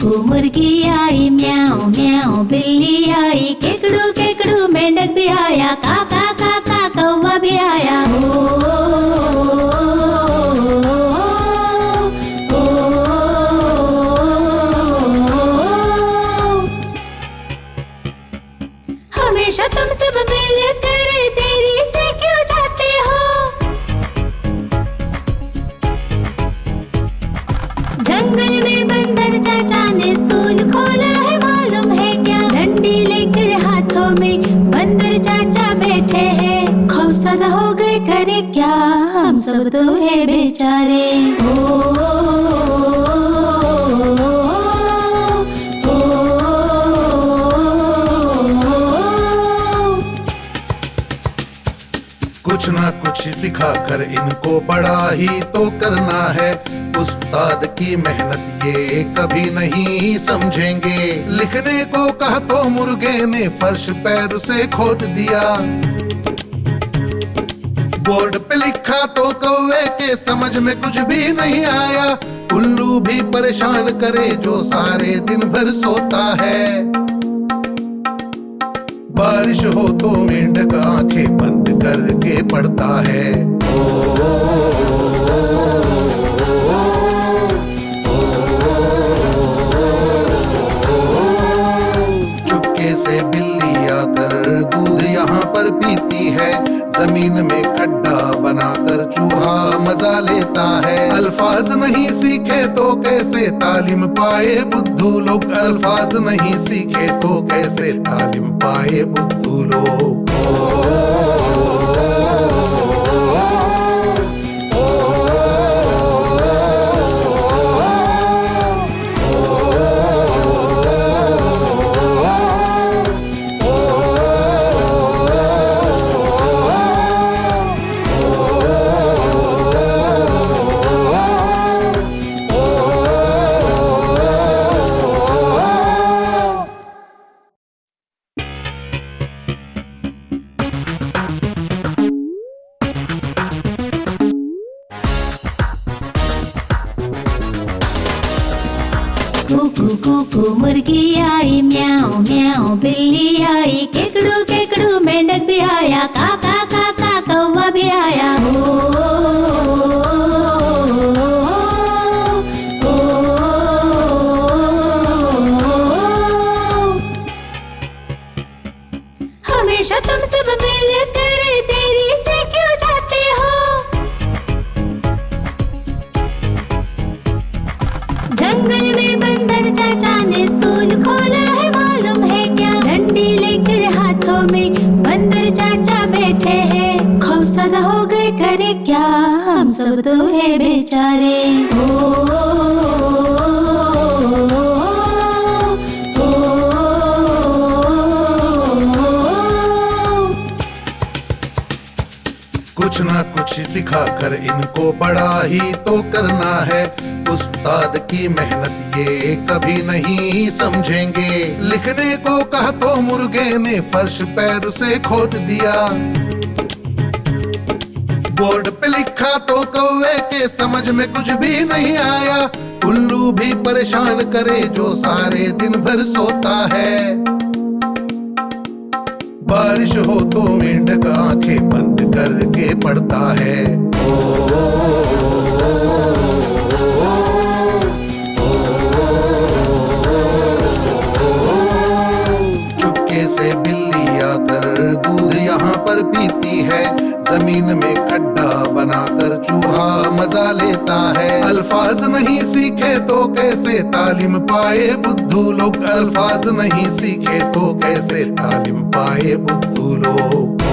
कूकू मुर्गी आई, म्याऊ म्याऊ बिल्ली आई, केकड़ू केकड़ू मेंढक भी आया, काका काका कौवा भी आया। हमेशा तुम सब मिलकर देरी से क्यों जाते हो? जंगल में बंदर चाचा ने स्कूल खोला है, मालूम है क्या? डंडी लेकर हाथों में बंदर चाचा बैठे हैं, खौफसदा हो गए करे क्या, हम सब तो है बेचारे। कुछ ना कुछ सिखा कर इनको बड़ा ही तो करना है, उस्ताद की मेहनत ये कभी नहीं समझेंगे। लिखने को कहा तो मुर्गे ने फर्श पैर से खोद दिया, बोर्ड पे लिखा तो कौवे के समझ में कुछ भी नहीं आया। उल्लू भी परेशान करे जो सारे दिन भर सोता है, बारिश हो तो मेंढक आंखें बंद करके पड़ता है। चुपके से बिल्ली आकर दूध यहाँ पर पीती है, जमीन में खड्डा बनाकर चूहा मजा लेता है। अल्फाज नहीं सीखे तो कैसे तालीम पाए बुद्धू लोग, अल्फाज नहीं सीखे तो कैसे तालीम पाए बुद्धू लोग। कूकू कूकू मुर्गी आई, म्याऊ म्याऊ बिल्ली आई, केकड़ू केकड़ू मेंढक भी आया, काका काका कौवा भी आया। हमेशा तुम सब मिलकर देरी से क्यों जाते हो? जंगल में बंदर चाचा ने स्कूल खोला है, मालूम है क्या? डंडी लेकर हाथों में बंदर चाचा बैठे हैं, खौफसदा हो गए करे क्या, हम सब तो है बेचारे। कुछ ना कुछ सिखा कर इनको बड़ा ही तो करना है, उस्ताद की मेहनत ये कभी नहीं समझेंगे। लिखने को कहा तो मुर्गे ने फर्श पैर से खोद दिया, बोर्ड पे लिखा तो कौवे के समझ में कुछ भी नहीं आया। उल्लू भी परेशान करे जो सारे दिन भर सोता है, बारिश हो तो मेंढक आंखें बंद करके पड़ता है। चुपके से बिल्ली आकर दूध यहाँ पर पीती है, जमीन में खड्डा बनाकर चूहा मजा लेता है। अल्फाज नहीं सीखे तो कैसे तालीम पाए बुद्धू लोग, अल्फाज नहीं सीखे तो कैसे तालीम पाए बुद्धू लोग।